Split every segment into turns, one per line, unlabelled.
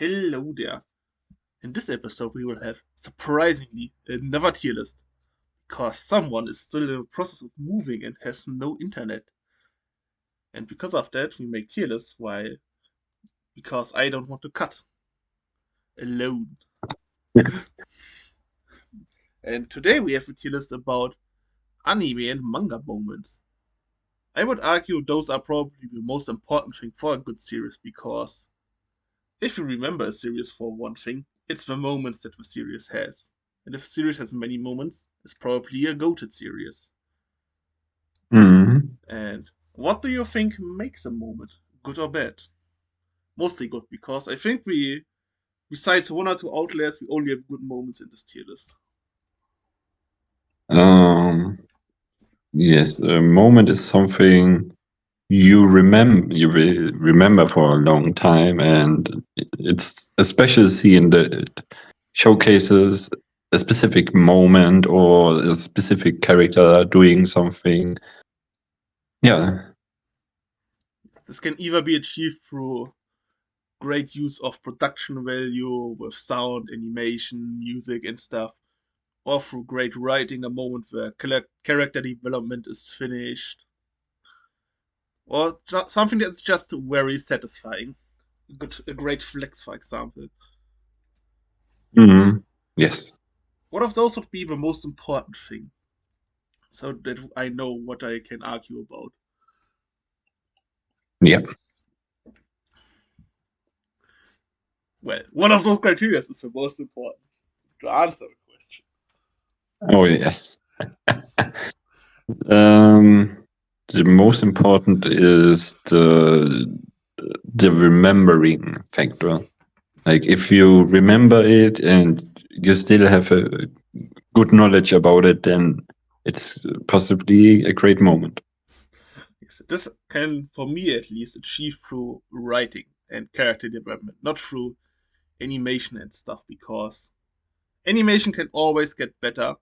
Hello there. In this episode, we will have, surprisingly, another tier list, because someone is still in the process of moving and has no internet. And because of that, we make tier lists. Why? Because I don't want to cut alone. And today we have a tier list about anime and manga moments. I would argue those are probably the most important thing for a good series because if you remember a series for one thing, it's the moments that the series has. And if a series has many moments, it's probably a goated series.
Mhm.
And what do you think makes a moment? Good or bad? Mostly good, because I think besides one or two outliers, we only have good moments in this tier list.
Um, yes, a moment is something you remember for a long time, and it's a special scene that showcases a specific moment or a specific character doing something. Yeah.
This can either be achieved through great use of production value with sound, animation, music, and stuff, or through great writing, a moment where character development is finished, or something that's just very satisfying. A great flex, for example.
Mhm. Yes.
One of those would be the most important thing, so that I know what I can argue about.
Yeah.
Well, one of those criteria is the most important to answer the question.
Oh, yes. Um, the most important is the remembering factor. Like if you remember it and you still have a good knowledge about it, then it's possibly a great moment.
Yes, this can, for me at least, achieve through writing and character development, not through animation and stuff, because animation can always get better,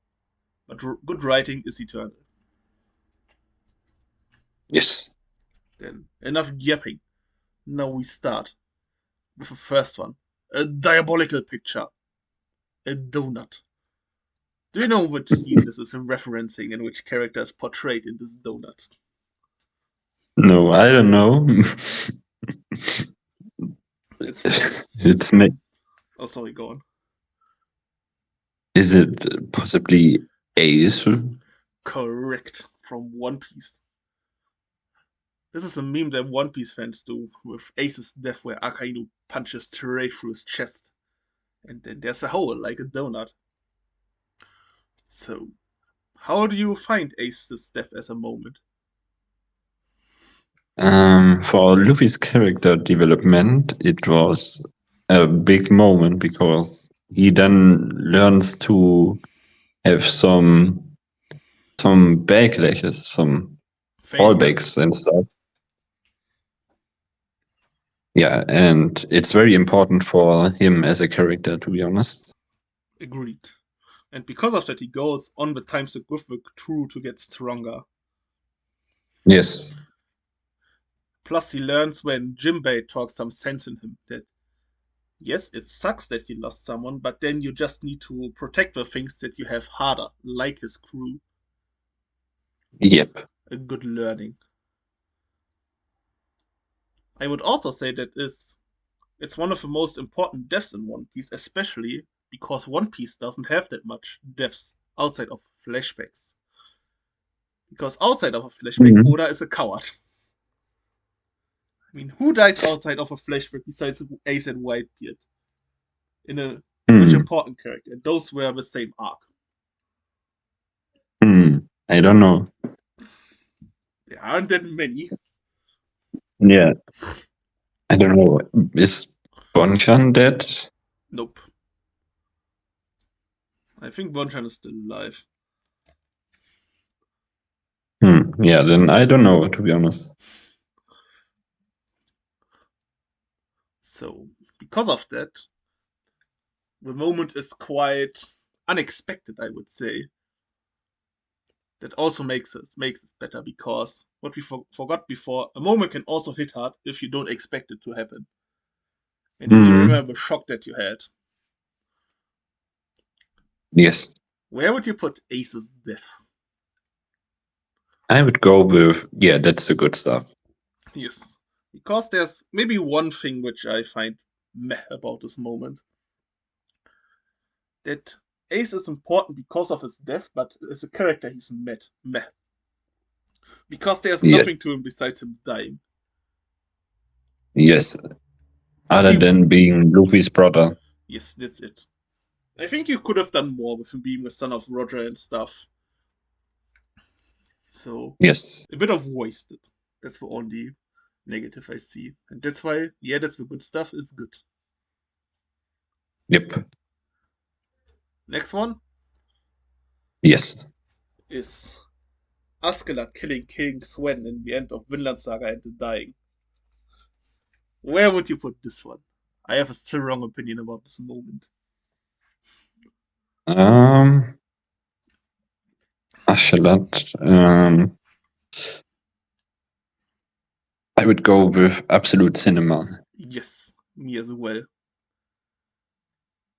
but good writing is eternal.
Yes.
Then enough yapping. Now we start with the first one. A diabolical picture. A donut. Do you know which scene this is referencing and which character is portrayed in this donut?
No, I don't know.
It's from. It's
it's ma-
from. Oh, sorry, go on.
is it possibly Ace?
Correct. From One Piece. This is a meme that One Piece fans do with Ace's death where Akainu punches straight through his chest. And then there's a hole like a donut. So, how do you find Ace's death as a moment?
For Luffy's character development, it was a big moment because he then learns to have some backlashes, some
Failures.
fallbacks and stuff. Yeah, and it's very important for him as a character, to be honest.
Agreed. And because of that, he goes on the times with the crew to get stronger.
Yes.
Plus, he learns when Jimbei talks some sense in him that yes, it sucks that you lost someone, but then you just need to protect the things that you have harder, like his crew.
Yep.
A good learning. I would also say that it's one of the most important deaths in One Piece, especially because One Piece doesn't have that much deaths outside of flashbacks. Because outside of a flashback,
Mhm.
Oda is a coward. I mean, who dies outside of a flashback besides Ace and Whitebeard? In a which
Hmm.
important character? Those were the same arc.
Hmm. I don't know.
There aren't that many.
Yeah, I don't know. Is Bonchan dead?
Nope. I think Bonchan is still alive.
Yeah, then I don't know, to be honest.
So, because of that, the moment is quite unexpected, I would say. That also makes it better because what we forgot before, a moment can also hit hard if you don't expect it to happen. And do you remember the shock that you had?
Yes.
Where would you put Ace's death?
I would go with, yeah, that's the good stuff.
Yes. Because there's maybe one thing which I find meh about this moment. That Ace is important because of his death, but as a character he's meh. Because there's
Yes.
nothing to him besides him dying.
Yes. Other
He,
than being Luffy's brother.
yes, that's it. I think you could have done more with him being the son of Roger and stuff. So,
Yes.
a bit of wasted. That's the only negative I see. And that's why, yeah, that's the good stuff is good.
Yep.
Next one
Yes.
is Askeladd killing King Sven in the end of Vinland Saga and the dying. Where would you put this one? I have a strong opinion about this moment.
Um, Ashelat. I would go with Absolute Cinema.
Yes, me as well.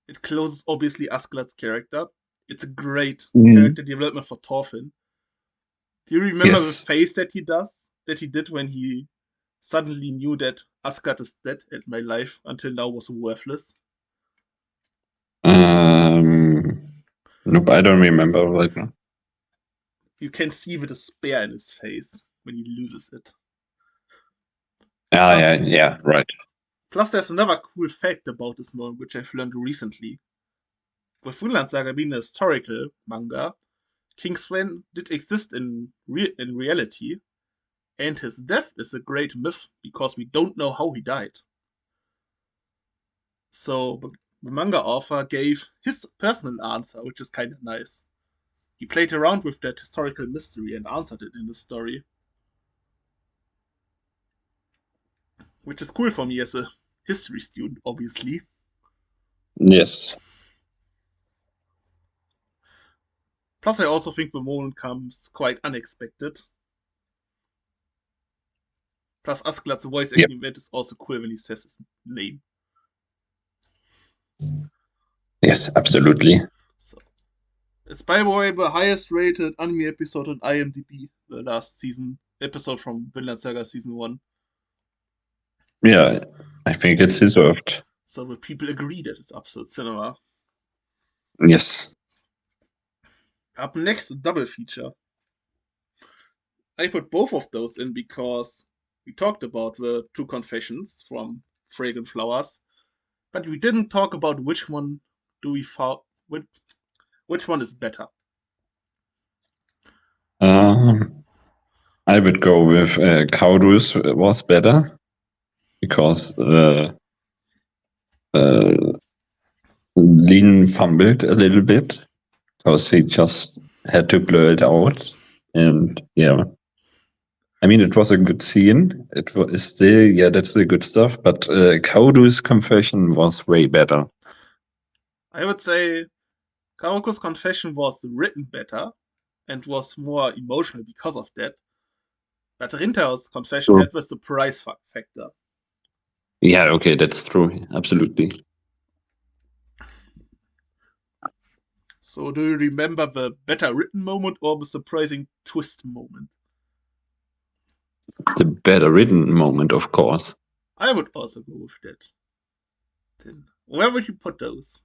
It closes obviously Askeladd's character. It's a great character development for Thorfinn. Do you remember the
Yes.
face that he did when he suddenly knew that Asgard is dead and my life until now was worthless?
Nope, I don't remember right now.
You can see the despair in his face when he loses it.
Ah,
Plus,
yeah, right.
plus there's another cool fact about this moment which I've learned recently. With Vinland Saga being a historical manga, King Sven did exist in reality, and his death is a great myth because we don't know how he died. So the manga author gave his personal answer, which is kind of nice. He played around with that historical mystery and answered it in the story, which is cool for me as a history student, obviously.
Yes.
Plus, I also think the moment comes quite unexpected. Plus, Askeladd's voice
Yep.
acting event is also cool when he says his name.
Yes, absolutely.
So, it's by the way the highest rated anime episode on IMDb, the last season episode from Vinland Saga season 1.
Yeah, I think it's deserved.
So the people agree that it's absolute cinema.
Yes.
Up next, a double feature. I put both of those in because we talked about the two confessions from Fragrant Flowers, but we didn't talk about which one do we which one is better.
I would go with Cowdus was better because Lin fumbled a little bit because he just had to blur it out. And yeah, I mean, it was a good scene. It was still, yeah, that's the good stuff. But Cowdus' confession was way better.
I would say Karoko's confession was written better and was more emotional because of that, but Rintao's confession
True.
had the surprise factor.
Yeah, okay, that's true. Absolutely.
So, do you remember the better written moment or the surprising twist moment?
The better written moment, of course.
I would also go with that. Then, where would you put those?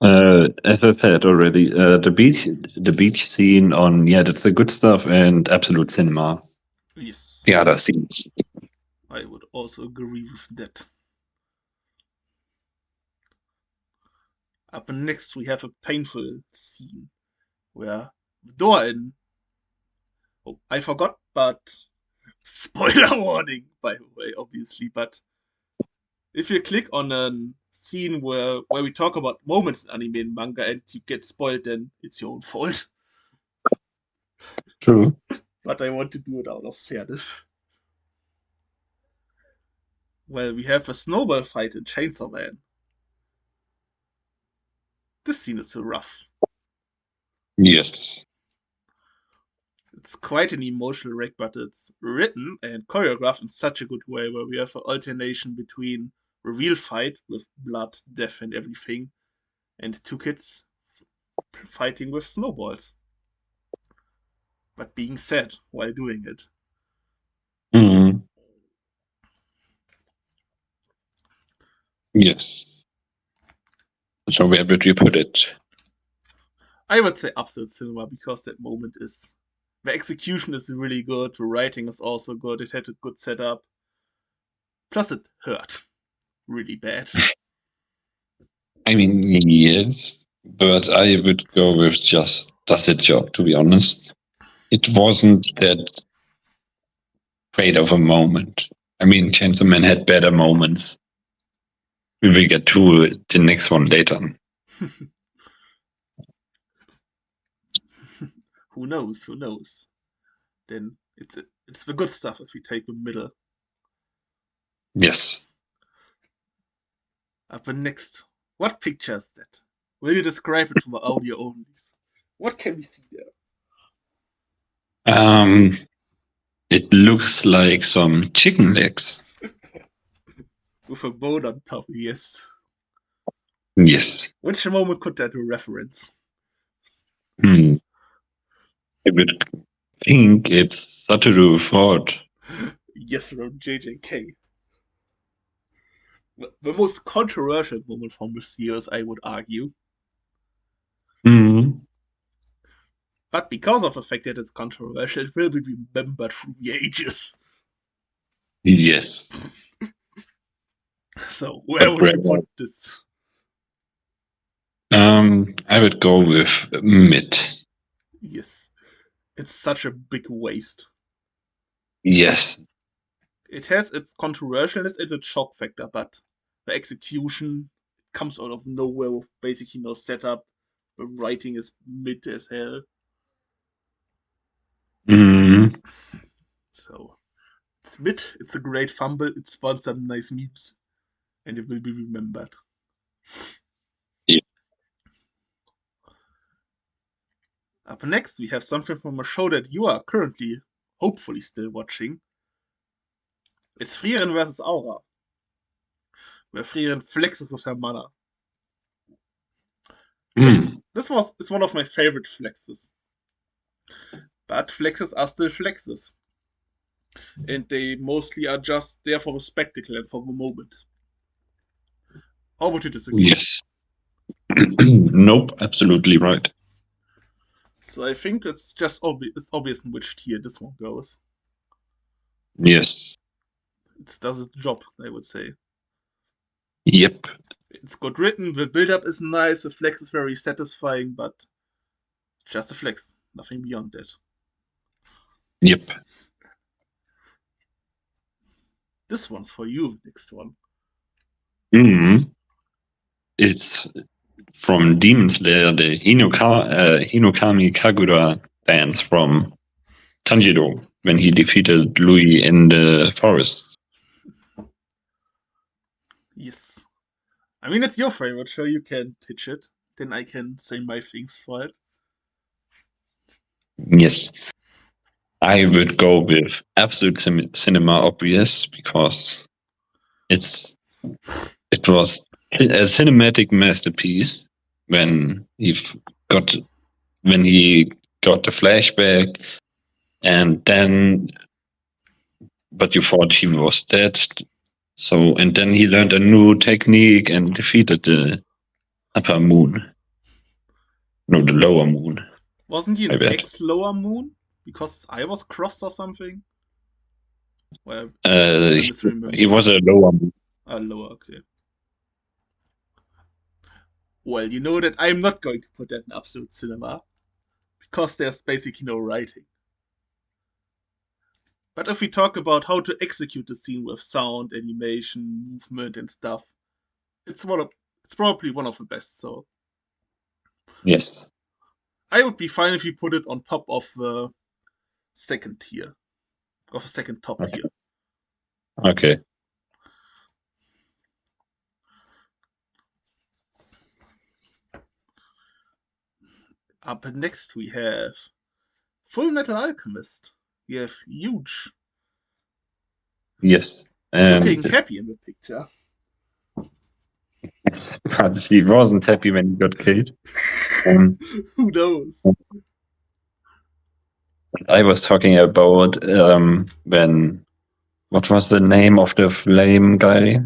As I said already, the beach scene on, yeah, that's the good stuff, and Absolute Cinema.
Yes,
The other scenes.
I would also agree with that. Up next, we have a painful scene where Doran. Oh, I forgot, but spoiler warning, by the way, obviously. But if you click on a scene where we talk about moments in anime and manga and you get spoiled, then it's your own fault.
True.
But I want to do it out of fairness. Well, we have a snowball fight in Chainsaw Man. This scene is so rough.
Yes.
It's quite an emotional wreck, but it's written and choreographed in such a good way where we have an alternation between a real fight with blood, death, and everything, and two kids fighting with snowballs, but being sad while doing it.
Mm. Yes. So where would you put it?
I would say absolute cinema because that moment is. The execution is really good, the writing is also good, it had a good setup. Plus, it hurt really bad.
I mean, yes, but I would go with just does it job, to be honest. It wasn't that great of a moment. I mean, Chainsaw Man had better moments. We will get to the next one later.
Who knows? Who knows? Then it's the good stuff if we take the middle.
Yes.
Up the next, what picture is that? Will you describe it from the audio only? What can we see there?
Um, it looks like some chicken legs.
With a bone on top, yes.
Yes.
Which moment could that reference?
Hmm. I would think it's Satoru Ford.
Yes, from JJK. The most controversial moment from the series, I would argue.
Hmm.
But because of the fact that it's controversial, it will be remembered through the ages.
Yes.
So, where
But
would
where?
you put this?
I would go with mid.
Yes. It's such a big waste.
Yes.
It has its controversialness and its shock factor, but the execution comes out of nowhere with basically no setup. The writing is mid as hell.
Mm.
So, it's mid, it's a great fumble, it spawned some nice memes, and it will be remembered.
Yeah.
Up next, we have something from a show that you are currently, hopefully, still watching. It's Frieren versus Aura, where Frieren flexes with her mana. This
Mm.
this was is one of my favorite flexes. But flexes are still flexes. And they mostly are just there for the spectacle and for the moment. How would you disagree?
Yes. Nope. Absolutely right.
So I think it's just it's obvious in which tier this one goes.
Yes.
It does its job, I would say.
Yep.
It's good written, the build up is nice, the flex is very satisfying, but just a flex, nothing beyond that.
Yep.
This one's for you, next one.
Mm. It's from Demon Slayer, the Hinokami Kagura dance from Tanjiro when he defeated Louis in the forest.
Yes. I mean, it's your favorite show, you can pitch it. Then I can say my things for it.
Yes. I would go with absolute cinema, obvious, because it's it was a cinematic masterpiece when got when he got the flashback, and then but you thought he was dead. So and then he learned a new technique and defeated the upper moon. No, the lower moon.
Wasn't he
I
an
bet.
ex Lower Moon? Because I was crossed or something? Well,
Uh,
am I
he, he
misremembering?
was a lower moon.
Lower, okay. Well, you know that I'm not going to put that in absolute cinema, because there's basically no writing. But if we talk about how to execute the scene with sound, animation, movement, and stuff, it's one of it's probably one of the best. So
Yes.
I would be fine if you put it on top of the second tier, of the second top
Okay.
tier.
Okay.
Up next we have Full Metal Alchemist. We have Huge
Yes.
looking
And
happy in the picture.
but he wasn't happy when he got killed. Um,
Who knows?
I was talking about when what was the name of the flame guy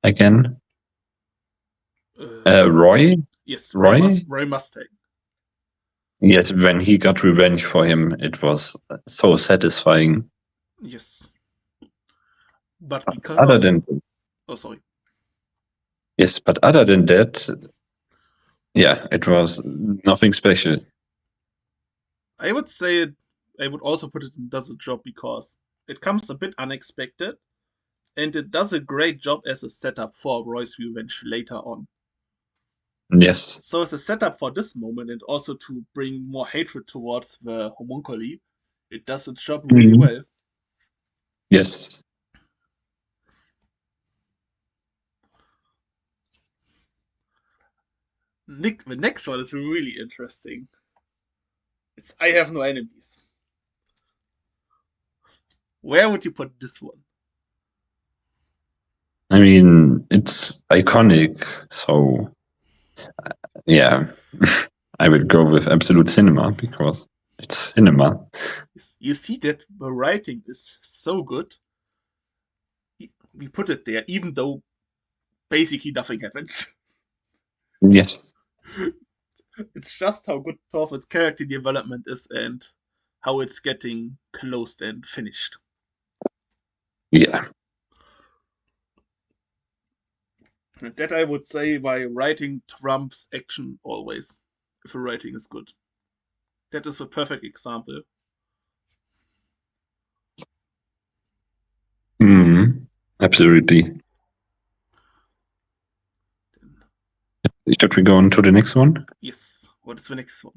again? Roy?
Yes,
Roy?
Roy Mustang.
Yes, when he got revenge for him, it was so satisfying.
Yes, but because
Other
of
than
oh sorry,
yes, but other than that, yeah, it was nothing special.
I would say I would also put it in does a job because it comes a bit unexpected and it does a great job as a setup for Roy's revenge later on.
Yes.
So as a setup for this moment and also to bring more hatred towards the homunculi, it does its job really
Mhm.
well.
Yes.
Nick, the next one is really interesting. It's I have no enemies. Where would you put this one?
I mean, it's iconic, so yeah, I would go with Absolute Cinema because it's cinema.
You see that the writing is so good. We put it there, even though basically nothing happens.
Yes.
It's just how good Torvalds' character development is and how it's getting closed and finished.
Yeah.
And that I would say why writing trumps action always, if the writing is good. That is the perfect example.
Absolutely. Should we go on to the next one?
Yes, what is the next one?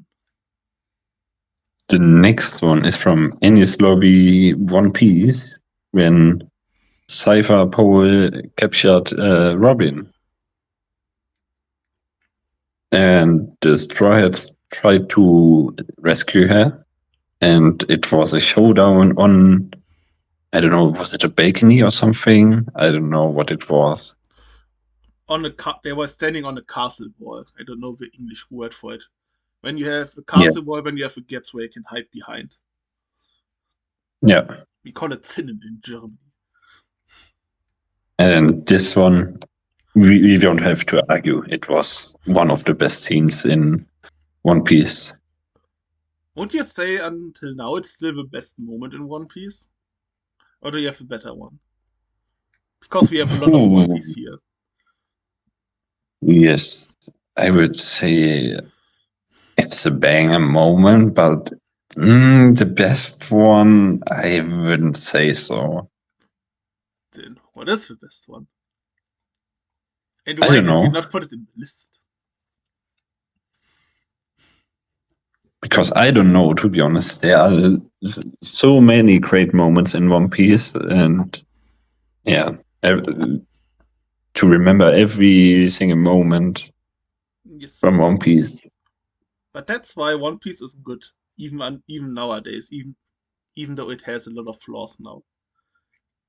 The next one is from Enies Lobby One Piece when Cypher Pole captured Robin. And the Straw Hats tried to rescue her. And it was a showdown on, I don't know, was it a balcony or something? I don't know what it was.
They were standing on a castle wall. I don't know the English word for it. When you have a
Yeah.
castle wall, when you have the gaps where you can hide behind.
Yeah.
We call it Zinnen in Germany.
And this one, we don't have to argue. It was one of the best scenes in One Piece.
Would you say until now it's still the best moment in One Piece? Or do you have a better one? Because we have a lot of One
Ooh,
Piece here.
yes, I would say it's a banger moment, but the best one, I wouldn't say so.
Then what is the best one? And
I
why
don't
did you
know,
not put it in the list?
because I don't know, to be honest. There are so many great moments in One Piece, and yeah, to remember every single moment
Yes,
from One Piece.
but that's why One Piece is good, even nowadays, even though it has a lot of flaws now.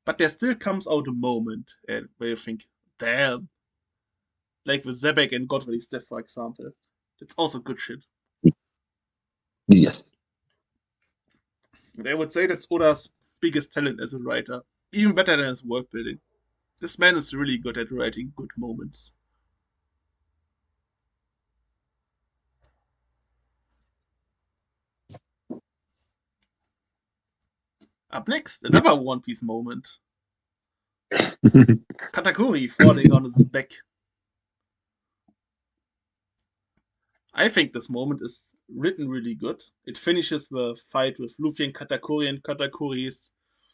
But there still comes out a moment where you think, damn, like with Zebek and Godfrey's death, for example. It's also good shit.
Yes.
And I would say that's Oda's biggest talent as a writer, even better than his world building. This man is really good at writing good moments. Up next, another One Piece moment. Katakuri falling on his back. I think this moment is written really good. It finishes the fight with Luffy and Katakuri's,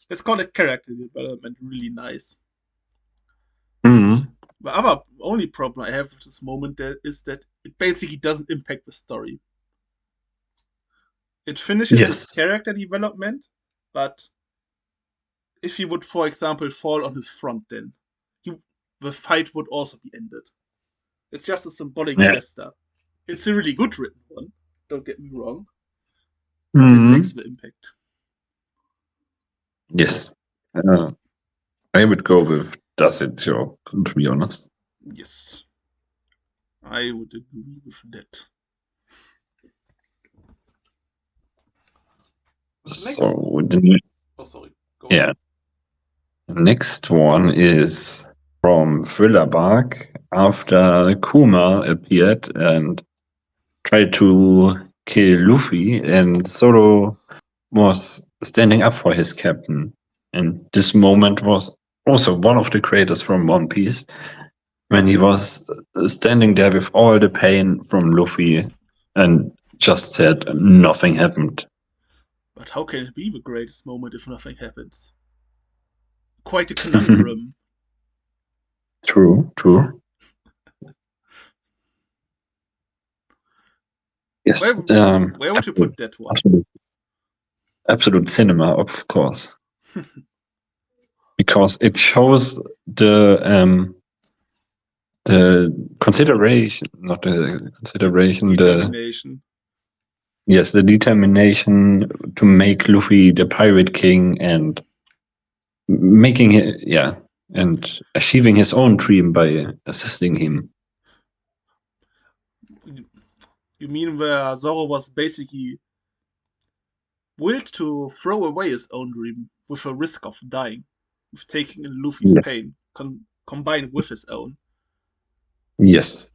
let's call it character development, really nice.
Mhm.
The other only problem I have with this moment there is that it basically doesn't impact the story. It finishes his
Yes.
character development, but if he would, for example, fall on his front, then he, the fight would also be ended. It's just a symbolic
Yeah.
gesture. It's a really good written one, don't get me wrong, but it lacks
Mhm.
the impact.
Yes. I would go with Does It Joe, to be honest.
Yes. I would agree with that. Next.
So
Oh, sorry. Go ahead.
yeah, the next one is from Thriller Bark after Kuma appeared and tried to kill Luffy, and Zoro was standing up for his captain. And this moment was also one of the greatest from One Piece when he was standing there with all the pain from Luffy and just said nothing happened.
But how can it be the greatest moment if nothing happens? Quite a conundrum.
True, true.
Where
Yes,
where would you
absolute,
put that one?
absolute, absolute cinema, of course, because it shows the consideration, not the consideration, the
Determination.
yes, the determination to make Luffy the Pirate King and making it, yeah, and achieving his own dream by assisting him.
You mean where Zoro was basically willed to throw away his own dream with a risk of dying, with taking in Luffy's
Yeah.
pain, combined with his own.
Yes.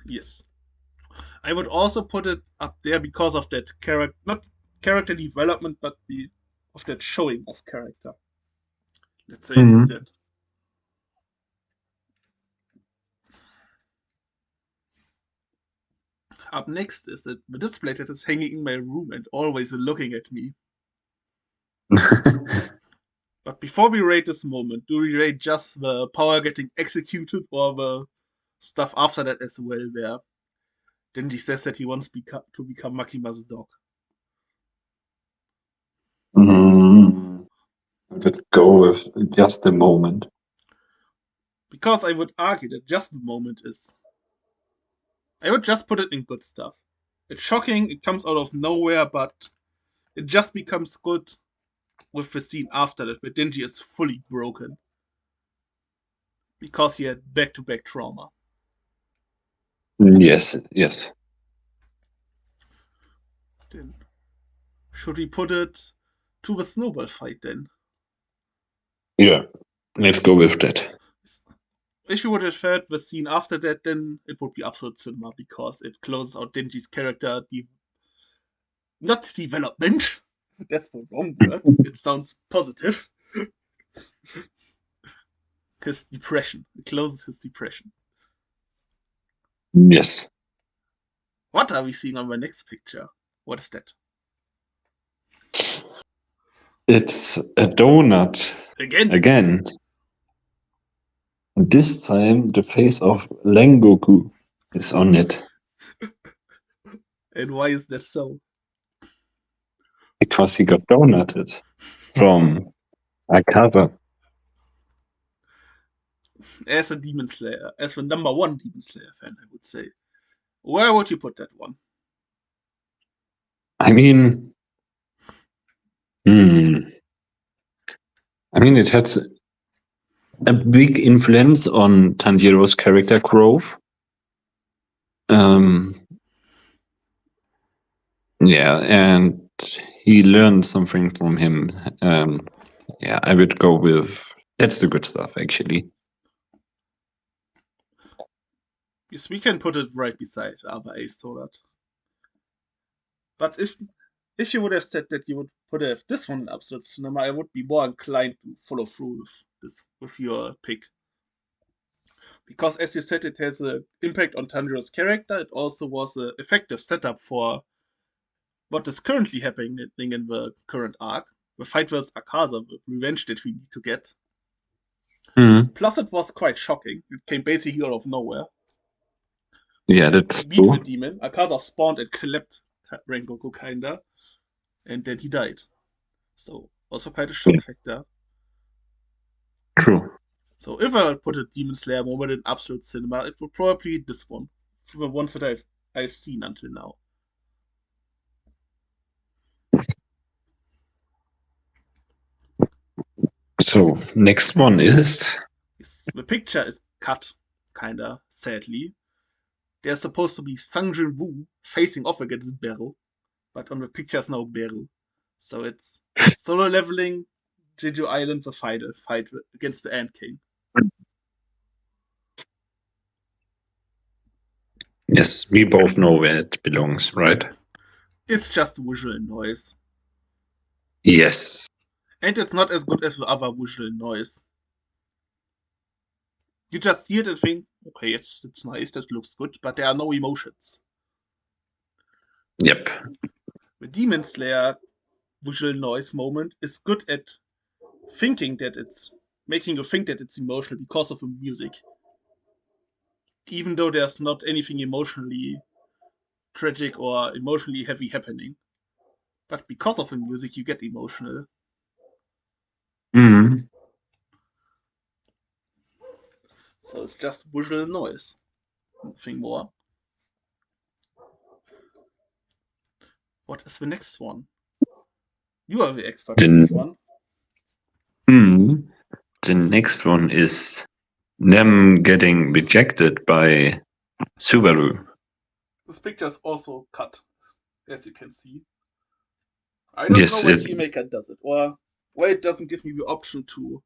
Yes. I would also put it up there because of that character, not character development, but of that showing of character. Let's say it like
Mhm.
that. Up next is the display that is hanging in my room and always looking at me. But before we rate this moment, do we rate just the power getting executed or the stuff after that as well, where Denji says that he wants to become Makima's dog?
Mm, Let's go with just a moment.
Because I would argue that just the moment is. I would just put it in good stuff. It's shocking, it comes out of nowhere, but it just becomes good with the scene after that, where Denji is fully broken because he had back to back trauma.
Yes, yes.
Then, should we put it to the snowball fight then?
Yeah, let's go with that.
If you would have had the scene after that, then it would be absolute cinema because it closes out Denji's character, not development. That's the wrong word. It sounds positive. His depression. It closes his depression.
Yes.
What are we seeing on the next picture? What is that?
It's a donut
Again?
again. This time the face of Rengoku is on it
And why is that so?
because he got donuted from Akata.
As a Demon Slayer, as the number one Demon Slayer fan, I would say. Where would you put that one?
I mean, hmm, it had a big influence on Tanjiro's character growth. Um, yeah, and he learned something from him. Yeah, I would go with that's the good stuff actually.
Yes, we can put it right beside other Ace Toad. But if you would have said that you would put this one in absolute cinema, I would be more inclined to follow through with your pick. Because as you said, it has an impact on Tanjiro's character. It also was an effective setup for what is currently happening in the current arc, the fight versus Akaza, the revenge that we need to get.
Mhm.
Plus, it was quite shocking. It came basically out of nowhere.
Yeah,
He
that's
beat the
true.
demon. Akaza spawned and clapped Rengoku kinda, and then he died. So also quite a
Yeah,
shock factor.
true.
So if I would put a Demon Slayer moment in absolute cinema, it would probably be this one, from the ones that I've seen until now.
So next one is
The picture is cut kinda sadly. There's supposed to be Sung Jin Woo facing off against Beryl, but on the picture's no Beryl. So it's solo leveling Jeju Island the fight against the Ant King.
Yes, we both know where it belongs, right?
It's just visual noise.
Yes.
And it's not as good as the other visual noise. You just see it and think, okay, it's nice, that looks good, but there are no emotions.
Yep.
The Demon Slayer visual noise moment is good at thinking that it's making you think that it's emotional because of the music. Even though there's not anything emotionally tragic or emotionally heavy happening. But because of the music, you get emotional.
Mm.
So it's just visual noise. Nothing more. What is the next one? You are the expert on this one.
The next one is them getting rejected by Subaru.
This picture is also cut, as you can see. I don't know
Yes,
why Teammaker does it, or why it doesn't give me the option to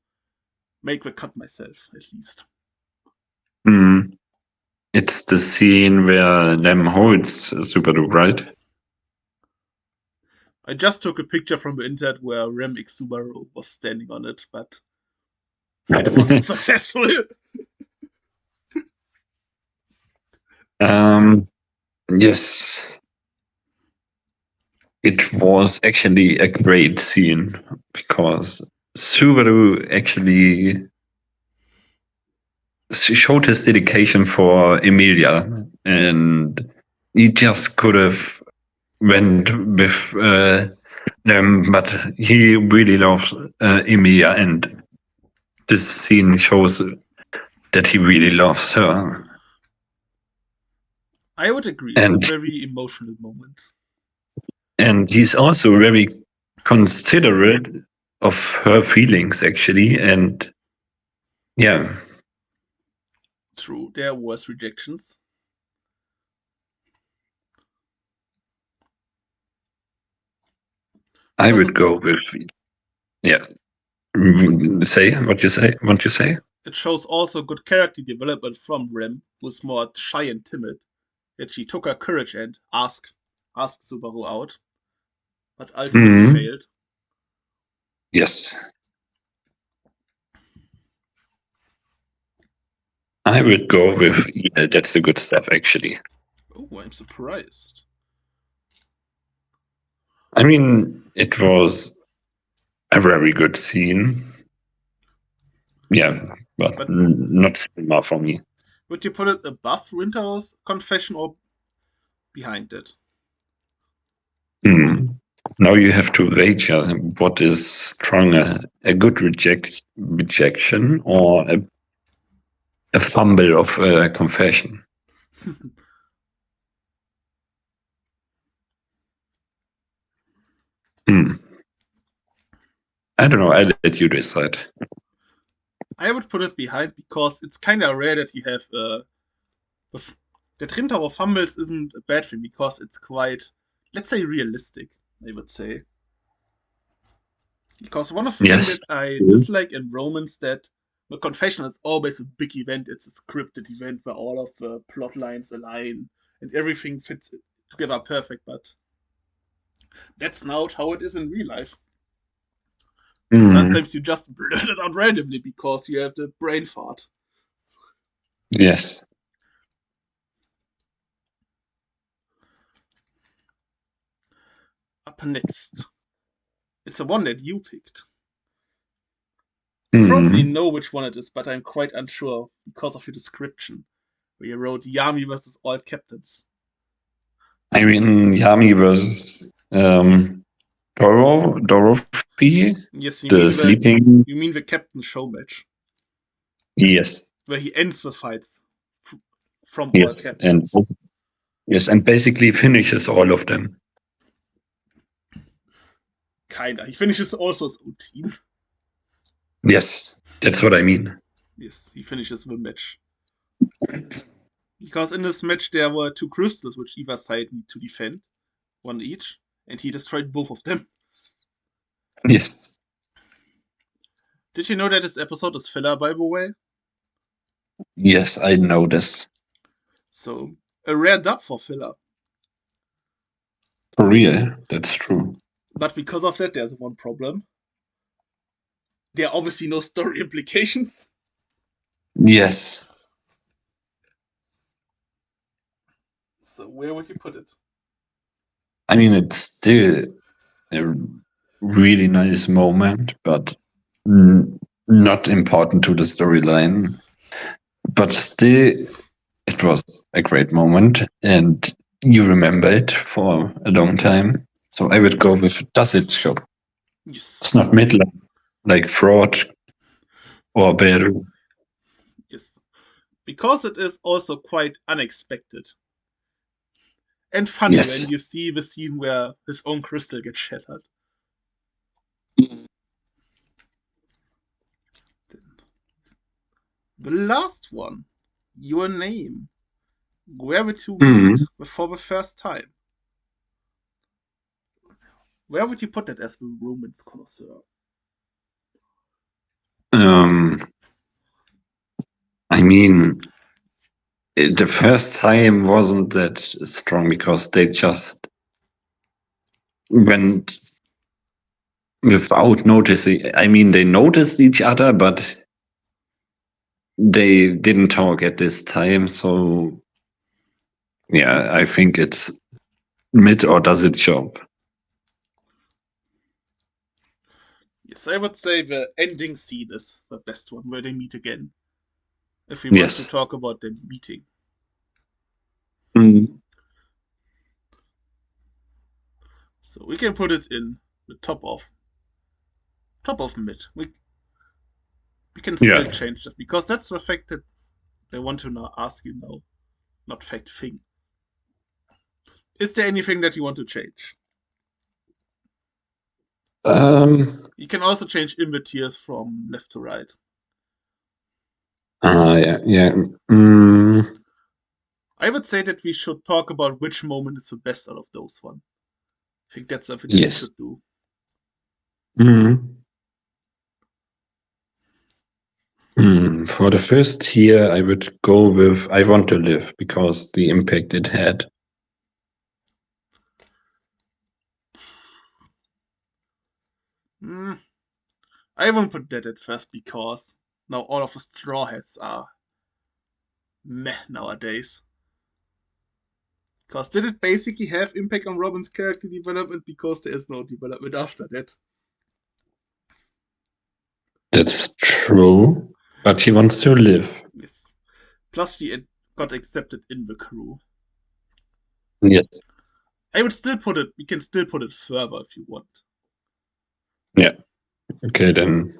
make the cut myself, at least.
it's the scene where Lem holds Subaru, right?
I just took a picture from the internet where Rem X Subaru was standing on it, but it wasn't successful.
Yes, it was actually a great scene because Subaru actually showed his dedication for Emilia, and he just could have went with them, but he really loves Emilia, and this scene shows that he really loves her.
I would agree, it's a
And
very emotional moment.
he's also very considerate of her feelings, actually, and yeah,
True, there was rejections.
I
Also,
would go with yeah. Say what you say. What you say?
it shows also good character development from Rem, who's more shy and timid. Yet she took her courage and asked Subaru out, but ultimately
Mm,
failed.
yes, I would go with yeah, that's the good stuff, actually.
Oh, I'm surprised.
I mean, it was a very good scene. Yeah, but
But
not cinema for me.
would you put it above Winter's confession or behind it?
Hmm. Now you have to wager what is stronger, a good rejection or a fumble of a confession. Hmm. I don't know. I let you decide.
I would put it behind because it's kind of rare that you have that Rintaro fumbles isn't a bad thing because it's quite, let's say, realistic. I would say because one of the things
Yes.
that I dislike in romance that the confession is always a big event. It's a scripted event where all of the plot lines align and everything fits together perfect. But that's not how it is in real life.
Hmm.
Sometimes you just blurt it out randomly because you have the brain fart.
Yes.
Up next, it's the one that you picked. You probably
Hmm.
know which one it is, but I'm quite unsure because of your description, where you wrote Yami versus all captains.
I mean, Yami was Dorothy,
Yes,
the sleeping.
you mean the captain show match,
Yes.
where he ends the fights from all
Yes. And
captains.
yes, and basically finishes all of them.
Kinda. He finishes also his own team.
Yes, that's what I mean.
Yes, he finishes the match. Because in this match there were two crystals which either side need to defend, one each, and he destroyed both of them.
Yes.
Did you know that this episode is filler, by the way?
Yes, I know this.
So, a rare dub for filler.
For real, that's true.
But because of that, there's one problem. There are obviously no story implications.
Yes.
So, where would you put it?
I mean, it's still a really nice moment, but not important to the storyline. But still, it was a great moment, and you remember it for a long time. So I would go with Does It Show.
Yes.
It's not midlife like Fraud or Beru.
Yes. Because it is also quite unexpected. And funny when
Yes.
you see the scene where his own crystal gets shattered. The last one, your name. Where would you meet
Mm.
for the first time? Where would you put it as the romance connoisseur?
Um, I mean, the first time wasn't that strong because they just went without noticing. I mean, they noticed each other, but they didn't talk at this time. So, yeah, I think it's mid or does it job.
Yes, I would say the ending scene is the best one, where they meet again. If we want to
Yes.
talk about the meeting.
Mm.
So we can put it in the top of mid. We can still
Yeah.
change that because that's the fact that they want to now ask you now, not fact thing. Is there anything that you want to change?
Um.
You can also change in the tiers from left to right.
Yeah. Yeah. Mm.
I would say that we should talk about which moment is the best out of those one. I think that's something that we
Yes.
should do.
Mm. For the first tier, I would go with I Want to Live because the impact it had.
Mm, I won't put that at first because now all of the straw hats are meh nowadays. Because did it basically have impact on Robin's character development? Because there is no development after that.
That's true, but he wants to live.
Yes. Plus, she got accepted in the crew.
Yes.
I would still put it. We can still put it further if you want.
Yeah. Okay, then.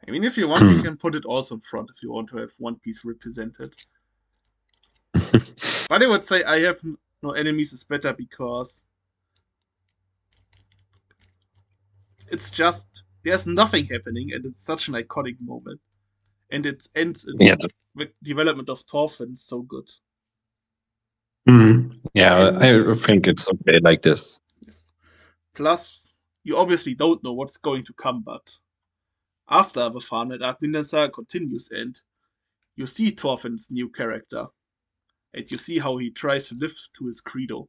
I mean, if you want, we can put it also in front if you want to have One Piece represented. But I would say I have no enemies is better because it's just there's nothing happening and it's such an iconic moment. And it ends
Yeah.
its development of Thorfinn so good.
Yeah,
And
I think it's okay like this.
plus, you obviously don't know what's going to come, but after the Farmland arc, Vinland Saga continues and you see Thorfinn's new character. And you see how he tries to live to his credo,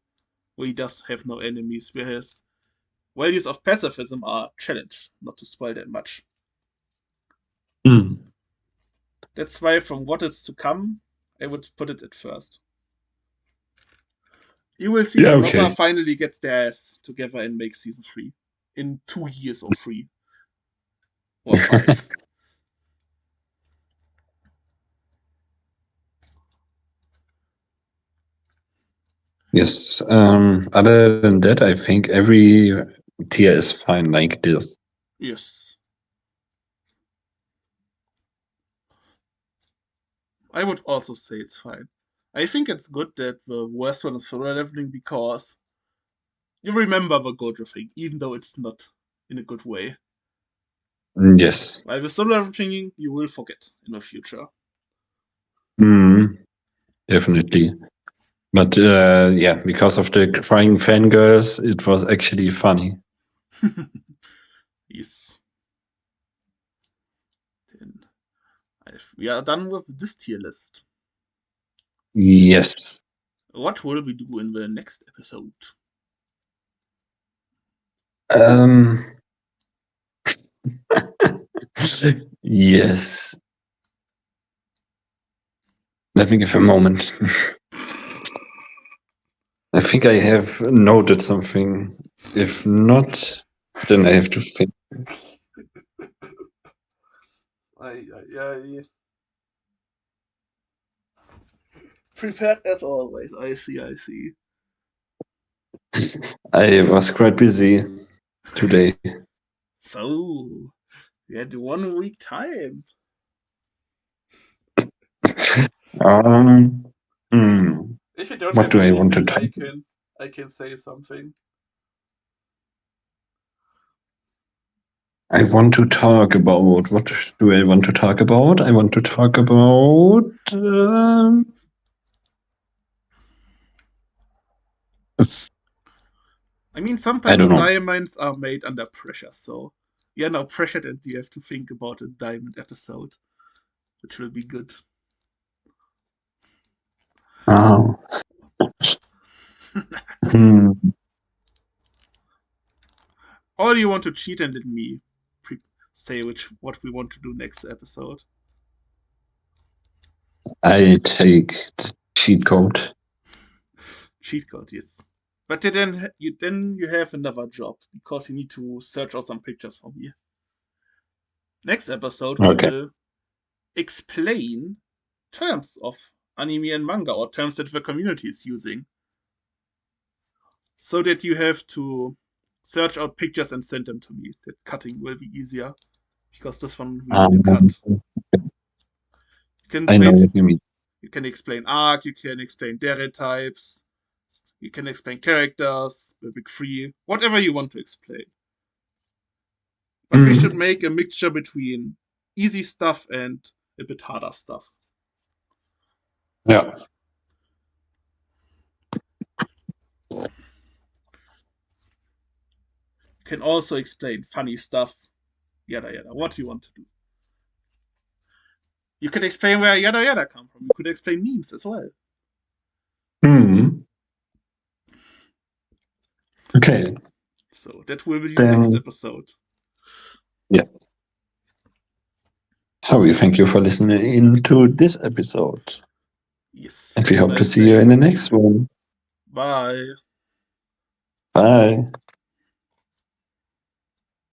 where he does have no enemies, where his values of pacifism are challenged, not to spoil that much.
Mm.
That's why, from what is to come, I would put it at first. You will see
Yeah,
that Nova
okay.
finally gets their ass together and makes season 3 in 2 years or 3 or 5.
Yes. Other than that, I think every tier is fine like this.
Yes. I would also say it's fine. I think it's good that the worst one is solo leveling because you remember the Gojo thing, even though it's not in a good way.
Yes.
While with solo leveling, you will forget in the future.
Definitely. But yeah, because of the crying fangirls, it was actually funny.
Yes. Then we are done with this tier list.
Yes.
What will we do in the next episode?
Yes. Let me give a moment. I think I have noted something. If not, then I have to think.
I prepared as always. I see.
I was quite busy today.
So, we had 1 week time.
Um, hmm.
If you don't
What
have
do I want to
anything,
talk?
I can say something.
I want to talk about. What do I want to talk about? I want to talk about.
I mean,
I
sometimes
don't know.
diamonds are made under pressure, so you're now pressured and you have to think about a diamond episode, which will be good.
Oh. Hmm.
Or do you want to cheat and let me say what we want to do next episode?
I take the cheat code.
Cheat code, yes. But then you have another job because you need to search out some pictures for me. Next episode we
Okay.
will explain terms of anime and manga or terms that the community is using, so that you have to search out pictures and send them to me. That cutting will be easier because this one we need to cut. You can
I know what you mean.
you can explain arc, you can explain dere types, you can explain characters, the big three, whatever you want to explain. But we should
Hmm.
make a mixture between easy stuff and a bit harder stuff.
Yeah.
You can also explain funny stuff, yada yada, what you want to do. You can explain where yada yada come from. You could explain memes as well.
Hmm. Okay.
So that will be the next
Then,
episode.
yeah. So we thank you for listening in to this episode.
Yes,
And we
have a
hope to
nice
see you
day.
in the next one.
Bye.
Bye.